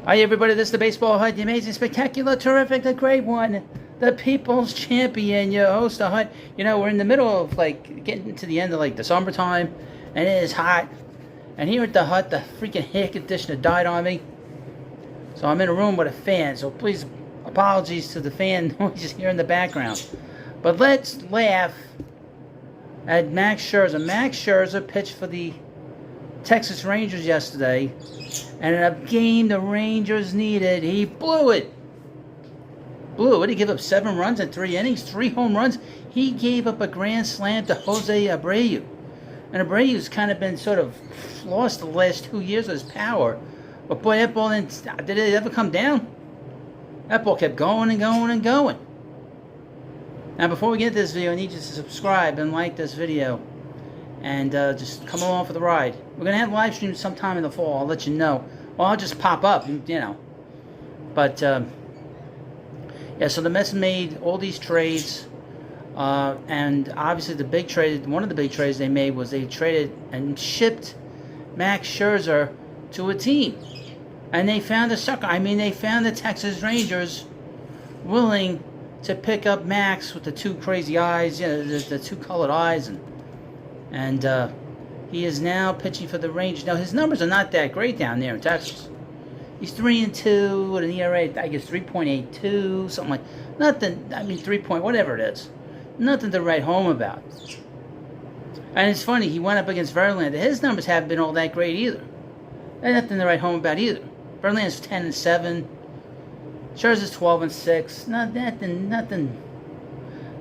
Hi everybody, this is the Baseball Hut, the amazing, spectacular, terrific, the great one, the people's champion, your host, the Hut. You know, we're in the middle of getting to the end of the summertime, and it is hot. And here at the Hut, the freaking air conditioner died on me. So I'm in a room with a fan, so please, apologies to the fan noises here in the background. But let's laugh at Max Scherzer. Max Scherzer pitched for the Texas Rangers yesterday, and in a game the Rangers needed, he blew it. Blew it. He gave up 7 runs in 3 innings, 3 home runs. He gave up a grand slam to Jose Abreu. And Abreu's kind of been sort of lost the last 2 years of his power. But boy, that ball did it ever come down? That ball kept going and going and going. Now, before we get to this video, I need you to subscribe and like this video. And just come along for the ride. We're going to have live streams sometime in the fall. I'll let you know. Well, I'll just pop up, you know. But, yeah, so the Mets made all these trades. And obviously the big trade, one of the big trades they made was they traded and shipped Max Scherzer to a team. And they found a sucker. I mean, they found the Texas Rangers willing to pick up Max with the 2 crazy eyes, you know, the 2 colored eyes, and he is now pitching for the Rangers. Now, his numbers are not that great down there in Texas. He's 3-2 with an ERA, I guess 3.82, something like nothing. I mean, 3 point, whatever it is, nothing to write home about. And it's funny, he went up against Verlander. His numbers haven't been all that great either. There's nothing to write home about either. Verlander's 10-7. Scherzer's 12-6.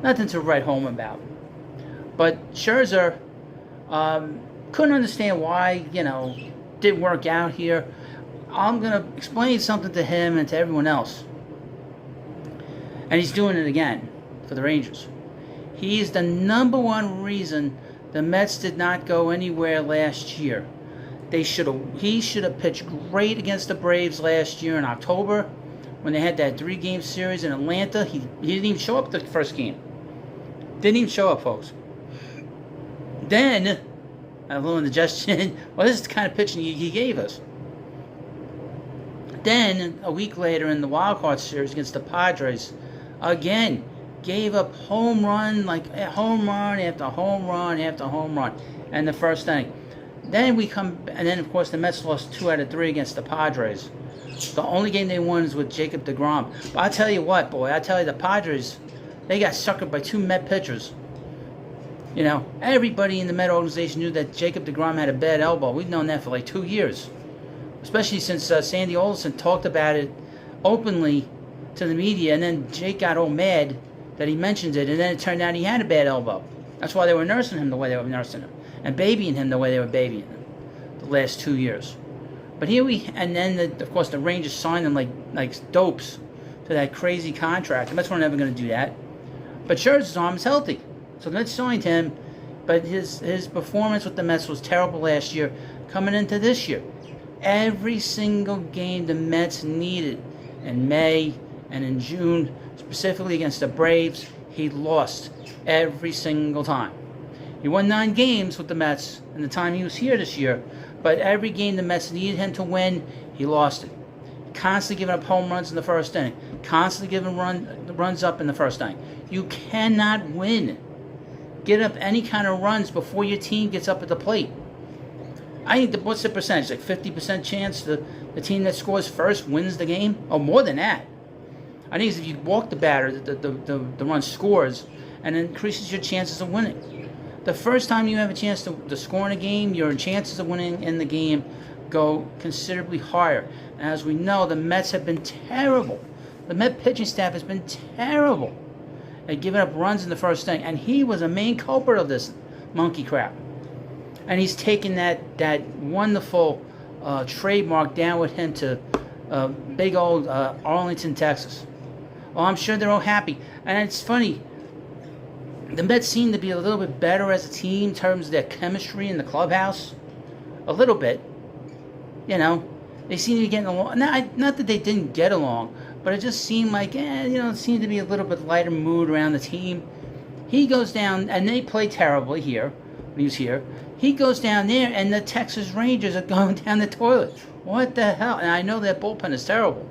Nothing to write home about. But Scherzer couldn't understand why, you know, didn't work out here. I'm going to explain something to him and to everyone else. And he's doing it again for the Rangers. He's the #1 reason the Mets did not go anywhere last year. He should have pitched great against the Braves last year in October when they had that 3-game series in Atlanta. He didn't even show up the first game. Didn't even show up, folks. Then, a little indigestion. Well, this is the kind of pitching he gave us. Then, a week later in the wild card series against the Padres, again, gave up home run, like home run after home run after home run in the first inning. Then and then of course the Mets lost 2 out of 3 against the Padres. The only game they won is with Jacob deGrom. But I'll tell you what, boy, the Padres, they got suckered by 2 Met pitchers. You know, everybody in the Met organization knew that Jacob deGrom had a bad elbow. We've known that for like 2 years. Especially since Sandy Olson talked about it openly to the media, and then Jake got all mad that he mentioned it, and then it turned out he had a bad elbow. That's why they were nursing him the way they were nursing him, and babying him the way they were babying him the last 2 years. But here and then of course the Rangers signed him like dopes to that crazy contract. The Mets were never going to do that. But Scherzer's arm is healthy, so the Mets signed him. But his performance with the Mets was terrible last year. Coming into this year, every single game the Mets needed in May and in June, specifically against the Braves, he lost every single time. He won 9 games with the Mets in the time he was here this year, but every game the Mets needed him to win, he lost it. Constantly giving up home runs in the first inning, constantly giving runs up in the first inning. You cannot win. Get up any kind of runs before your team gets up at the plate. I think what's the percentage? Like 50% chance the team that scores first wins the game? Oh, more than that. I think if you walk the batter, the run scores and increases your chances of winning. The first time you have a chance to score in a game, your chances of winning in the game go considerably higher. And as we know, the Mets have been terrible. The Met pitching staff has been terrible at giving up runs in the first inning. And he was a main culprit of this monkey crap. And he's taken that wonderful trademark down with him to big old Arlington, Texas. Well, I'm sure they're all happy. And it's funny, the Mets seem to be a little bit better as a team in terms of their chemistry in the clubhouse. A little bit. You know, they seem to be getting along. Not that they didn't get along, but it just seemed like, it seemed to be a little bit lighter mood around the team. He goes down, and they play terribly here when he was here. He goes down there, and the Texas Rangers are going down the toilet. What the hell? And I know that bullpen is terrible.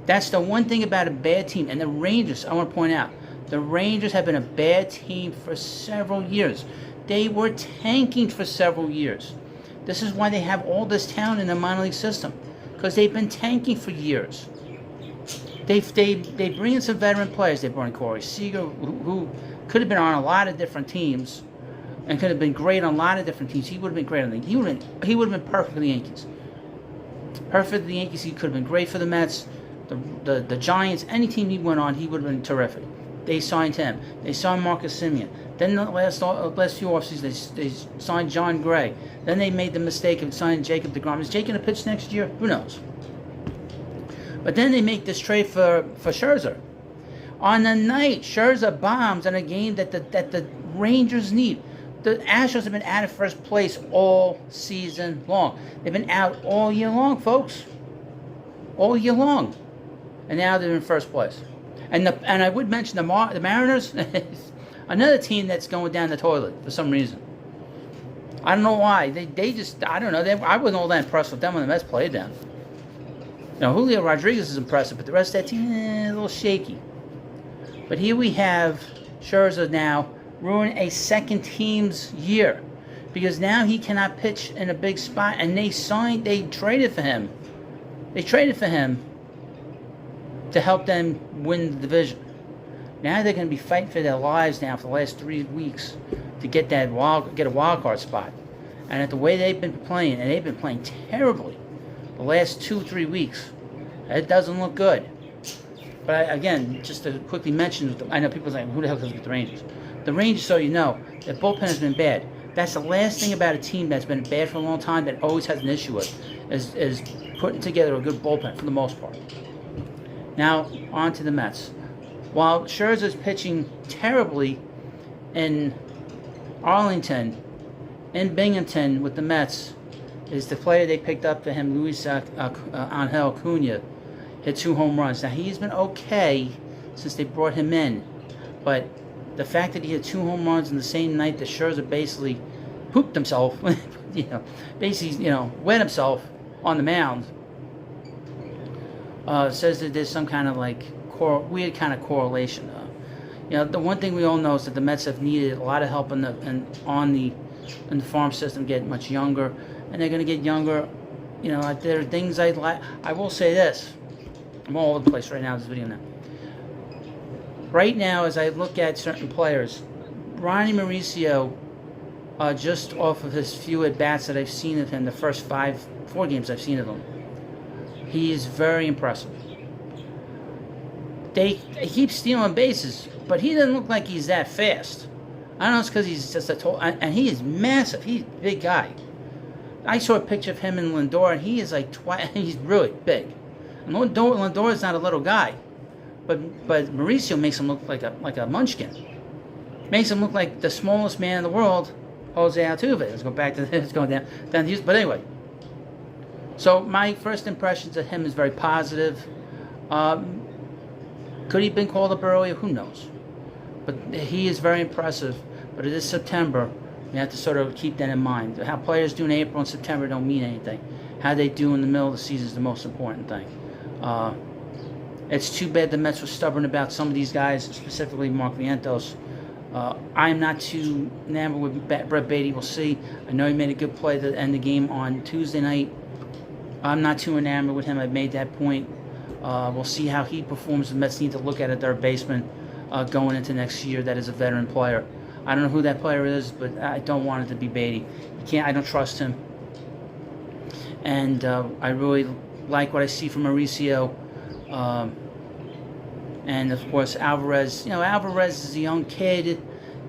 That's the one thing about a bad team. And the Rangers, I want to point out, the Rangers have been a bad team for several years. They were tanking for several years. This is why they have all this talent in the minor league system, because they've been tanking for years. They bring in some veteran players. They brought in Corey Seager, who could have been on a lot of different teams, and could have been great on a lot of different teams. He would have been great on the. He would have been perfect for the Yankees. Perfect for the Yankees. He could have been great for the Mets, the Giants, any team he went on. He would have been terrific. They signed him. They signed Marcus Semien. Then the last few offseasons, they signed John Gray. Then they made the mistake of signing Jacob deGrom. Is Jake going to pitch next year? Who knows? But then they make this trade for Scherzer. On the night Scherzer bombs in a game that the Rangers need. The Astros have been out of first place all season long. They've been out all year long, folks. All year long. And now they're in first place. And I would mention the Mariners, another team that's going down the toilet for some reason. I don't know why. They just, I don't know. I wasn't all that impressed with them when the Mets played them. You know, Julio Rodriguez is impressive, but the rest of that team, a little shaky. But here we have Scherzer now ruin a second team's year, because now he cannot pitch in a big spot, and they traded for him. They traded for him to help them win the division. Now they're going to be fighting for their lives now for the last 3 weeks to get a wild card spot. And at the way they've been playing, and they've been playing terribly the last 2-3 weeks, it doesn't look good. But again, just to quickly mention, I know people say, who the hell goes with the Rangers? The Rangers, so you know, their bullpen has been bad. That's the last thing about a team that's been bad for a long time that always has an issue with, is putting together a good bullpen for the most part. Now, on to the Mets. While Scherzer's pitching terribly in Arlington, in Binghamton with the Mets, is the player they picked up for him, Luis Angel Acuna, hit 2 home runs. Now, he's been okay since they brought him in, but the fact that he hit 2 home runs in the same night that Scherzer basically pooped himself, wet himself on the mound, says that there's some kind of weird kind of correlation. The one thing we all know is that the Mets have needed a lot of help in the farm system, get much younger, and they're going to get younger. There are things I like. I will say this. I'm all over the place right now in this video now. Right now, as I look at certain players, Ronnie Mauricio, just off of his few at-bats that I've seen of him, the first 4 games I've seen of him, he is very impressive. They keep stealing bases, but he doesn't look like he's that fast. I don't know, it's because he's just and he is massive. He's a big guy. I saw a picture of him in Lindor, and he is he's really big. And Lindor is not a little guy, but Mauricio makes him look like a munchkin. Makes him look like the smallest man in the world, Jose Altuve. Let's go back to this, going down to Houston. But anyway, so my first impressions of him is very positive. Could he have been called up earlier? Who knows? But he is very impressive. But it is September. You have to sort of keep that in mind. How players do in April and September don't mean anything. How they do in the middle of the season is the most important thing. It's too bad the Mets were stubborn about some of these guys, specifically Mark Vientos. I'm not too enamored with Brett Beatty. We'll see. I know he made a good play to end the game on Tuesday night. I'm not too enamored with him. I've made that point. We'll see how he performs. The Mets need to look at a third baseman going into next year that is a veteran player. I don't know who that player is, but I don't want it to be Beatty. I don't trust him. And I really like what I see from Mauricio. And of course Alvarez. Alvarez is a young kid.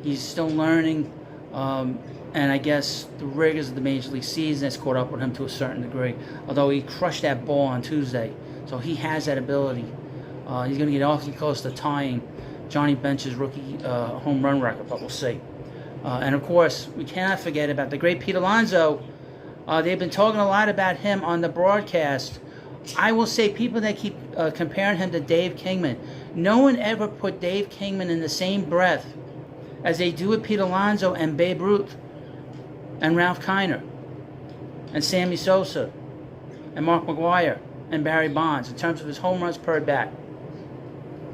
He's still learning. And I guess the rigors of the Major League season has caught up with him to a certain degree. Although he crushed that ball on Tuesday. So he has that ability. He's going to get awfully close to tying Johnny Bench's rookie home run record, but we'll see. And of course, we cannot forget about the great Pete Alonso. They've been talking a lot about him on the broadcast. I will say, people that keep comparing him to Dave Kingman, no one ever put Dave Kingman in the same breath as they do with Pete Alonso and Babe Ruth and Ralph Kiner and Sammy Sosa. and Mark McGwire and Barry Bonds in terms of his home runs per at bat.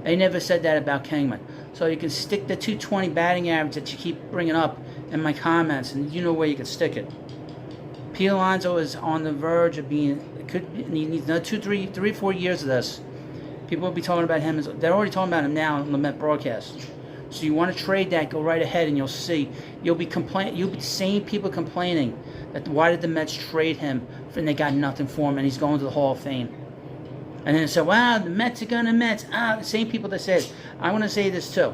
They never said that about Kingman. So you can stick the 220 batting average that you keep bringing up in my comments, and you know where you can stick it. Pete Alonso is on the verge of being, he needs another 3, 4 years of this. People will be talking about him. They're already talking about him now on the Met broadcast. So you want to trade that, go right ahead, and you'll see. You'll be seeing people complaining that why did the Mets trade him and they got nothing for him, and he's going to the Hall of Fame. And then they say, wow, the Mets are going to Mets. The same people that said, I want to say this too.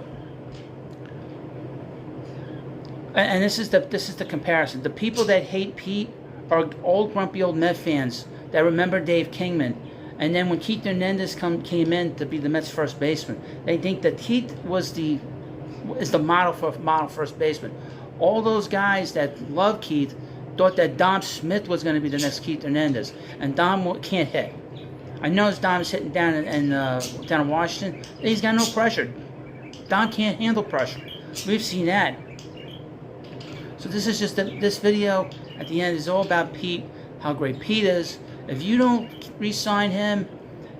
And this is the comparison. The people that hate Pete are old, grumpy old Met fans that remember Dave Kingman. And then when Keith Hernandez came in to be the Mets first baseman, they think that Keith is the model first baseman. All those guys that love Keith thought that Dom Smith was going to be the next Keith Hernandez, and Dom can't hit. I know Dom's hitting down in Washington. He's got no pressure. Dom can't handle pressure. We've seen that. So this is just this video at the end is all about Pete, how great Pete is. If you don't re-sign him,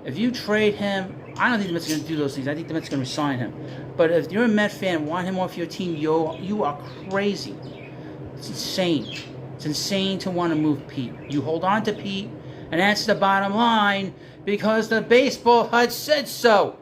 if you trade him, I don't think the Mets are going to do those things. I think the Mets are going to re-sign him. But if you're a Met fan, want him off your team, you are crazy. It's insane. It's insane to want to move Pete. You hold on to Pete, and that's the bottom line, because the baseball HUD said so.